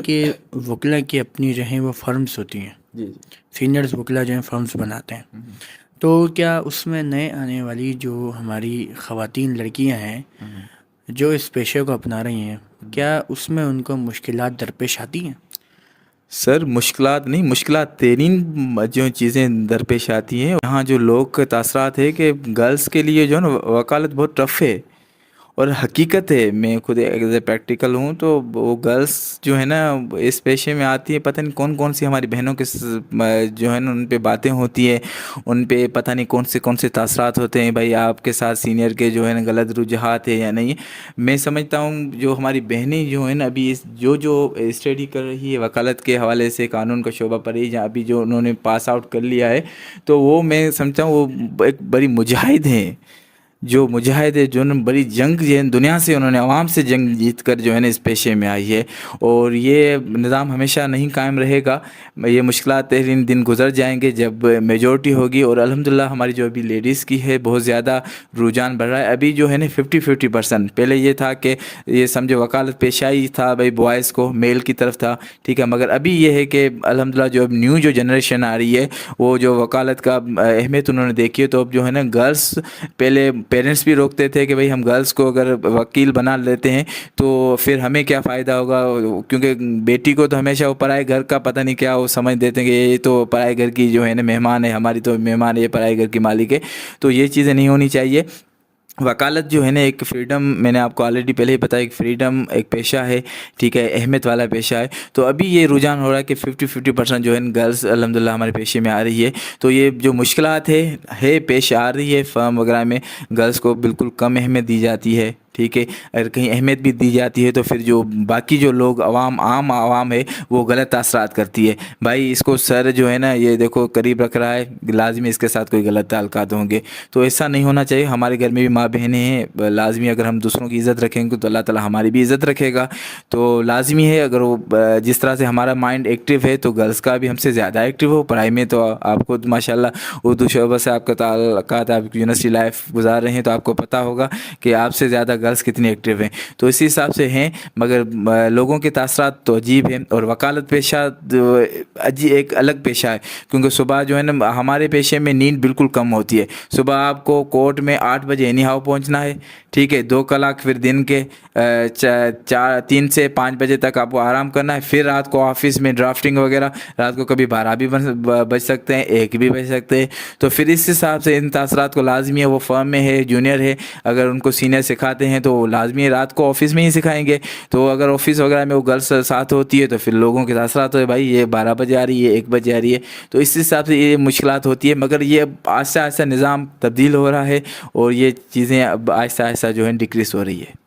کہ وکلا کی اپنی جو ہیں وہ فرمز ہوتی ہیں، جی جی سینئرز وکلا جو ہیں فرمز بناتے ہیں، تو کیا اس میں نئے آنے والی جو ہماری خواتین لڑکیاں ہیں جو اس پیشے کو اپنا رہی ہیں، کیا اس میں ان کو مشکلات درپیش آتی ہیں؟ سر، مشکلات نہیں، مشکلات ترین جو چیزیں درپیش آتی ہیں یہاں جو لوگ کے تاثرات ہے کہ گرلس کے لیے جو ہے نا وکالت بہت ٹف ہے، اور حقیقت ہے، میں خود ایز اے پریکٹیکل ہوں، تو وہ گرلس جو ہے نا اس پیشے میں آتی ہے، پتہ نہیں کون کون سی ہماری بہنوں کے جو ہے نا ان پہ باتیں ہوتی ہے، ان پہ پتہ نہیں کون سے تاثرات ہوتے ہیں، بھائی آپ کے ساتھ سینئر کے جو ہے نا غلط رجحانات ہے یا نہیں۔ میں سمجھتا ہوں جو ہماری بہنیں جو ہیں نا ابھی جو اسٹڈی کر رہی ہے وکالت کے حوالے سے، قانون کا شعبہ پر ہی، جہاں ابھی جو انہوں نے پاس آؤٹ کر لیا ہے، تو وہ میں سمجھتا ہوں وہ ایک بڑی مجاہد ہیں، جو مجاہد ہے، جو بڑی جنگ جو ہے دنیا سے، انہوں نے عوام سے جنگ جیت کر جو ہے نا اس پیشے میں آئی ہے، اور یہ نظام ہمیشہ نہیں قائم رہے گا، یہ مشکلات ترین دن گزر جائیں گے جب میجورٹی ہوگی، اور الحمدللہ ہماری جو ابھی لیڈیز کی ہے بہت زیادہ رجحان بڑھ رہا ہے، ابھی جو ہے نا 50-50%، پہلے یہ تھا کہ یہ سمجھو وکالت پیشائی تھا بھائی بوائز کو، میل کی طرف تھا، ٹھیک ہے، مگر ابھی یہ ہے کہ الحمدللہ جو اب نیو جو جنریشن آ رہی ہے وہ جو وکالت کا اہمیت انہوں نے دیکھی ہے، تو اب جو ہے نا گرلس، پہلے پیرنٹس بھی روکتے تھے کہ بھئی ہم گرلس کو اگر وکیل بنا لیتے ہیں تو پھر ہمیں کیا فائدہ ہوگا، کیونکہ بیٹی کو تو ہمیشہ وہ پرائے گھر کا پتہ نہیں کیا وہ سمجھ دیتے ہیں کہ یہ تو پرائے گھر کی جو ہے نا مہمان ہے، ہماری تو مہمان ہے، یہ پرائے گھر کی مالک ہے، تو یہ چیزیں نہیں ہونی چاہیے۔ وکالت جو ہے نا ایک فریڈم، میں نے آپ کو آلریڈی پہلے ہی بتایا، ایک فریڈم، ایک پیشہ ہے، ٹھیک ہے، اہمیت والا پیشہ ہے، تو ابھی یہ رجحان ہو رہا ہے کہ 50-50% جو ہے گرلس الحمدللہ ہمارے پیشے میں آ رہی ہے، تو یہ جو مشکلات ہے پیش آ رہی ہے فرم وغیرہ میں، گرلس کو بالکل کم اہمیت دی جاتی ہے، ٹھیک ہے، اگر کہیں اہمیت بھی دی جاتی ہے تو پھر جو باقی جو لوگ عام عوام ہے وہ غلط تاثرات کرتی ہے، بھائی اس کو سر جو ہے نا یہ دیکھو قریب رکھ رہا ہے، لازمی اس کے ساتھ کوئی غلط تعلقات ہوں گے، تو ایسا نہیں ہونا چاہیے۔ ہمارے گھر میں بھی ماں بہنیں ہیں، لازمی اگر ہم دوسروں کی عزت رکھیں گے تو اللہ تعالیٰ ہماری بھی عزت رکھے گا، تو لازمی ہے اگر وہ جس طرح سے ہمارا مائنڈ ایکٹیو ہے تو گرلس کا بھی ہم سے زیادہ ایکٹیو ہو پڑھائی میں، تو آپ کو ماشاءاللہ اردو شعبہ سے آپ کا تعلقات، آپ یونیورسٹی لائف گزار رہے ہیں تو آپ کو پتہ ہوگا کہ آپ سے زیادہ گرلس کتنی ایکٹیو ہیں، تو اسی حساب سے ہیں، مگر لوگوں کے تاثرات تو عجیب ہیں، اور وکالت پیشہ ایک الگ پیشہ ہے، کیونکہ صبح جو ہے نا ہمارے پیشے میں نیند بالکل کم ہوتی ہے، صبح آپ کو کورٹ میں 8 بجے اینی ہاؤ پہنچنا ہے، ٹھیک ہے، 2 کلاک پھر دن کے 3 سے 5 بجے تک آپ کو آرام کرنا ہے، پھر رات کو آفس میں ڈرافٹنگ وغیرہ، رات کو کبھی 12 بھی بج سکتے ہیں، 1 بھی بج سکتے ہیں، تو پھر اس حساب سے ان تاثرات کو لازمی ہے، وہ فرم میں ہے، جونیئر ہے، اگر ان کو سینئر سکھاتے ہیں تو لازمی ہے رات کو آفس میں ہی سکھائیں گے، تو اگر آفس وغیرہ میں وہ گرلس ساتھ ہوتی ہے تو پھر لوگوں کے تاثرات ہوئے، بھائی یہ 12 بجے آ رہی ہے، 1 بجے آ رہی ہے، تو اس حساب سے یہ مشکلات ہوتی ہے، مگر یہ آہستہ آہستہ نظام تبدیل ہو رہا ہے، اور یہ چیزیں اب آہستہ آہستہ جو ہے ڈکریز ہو رہی ہے۔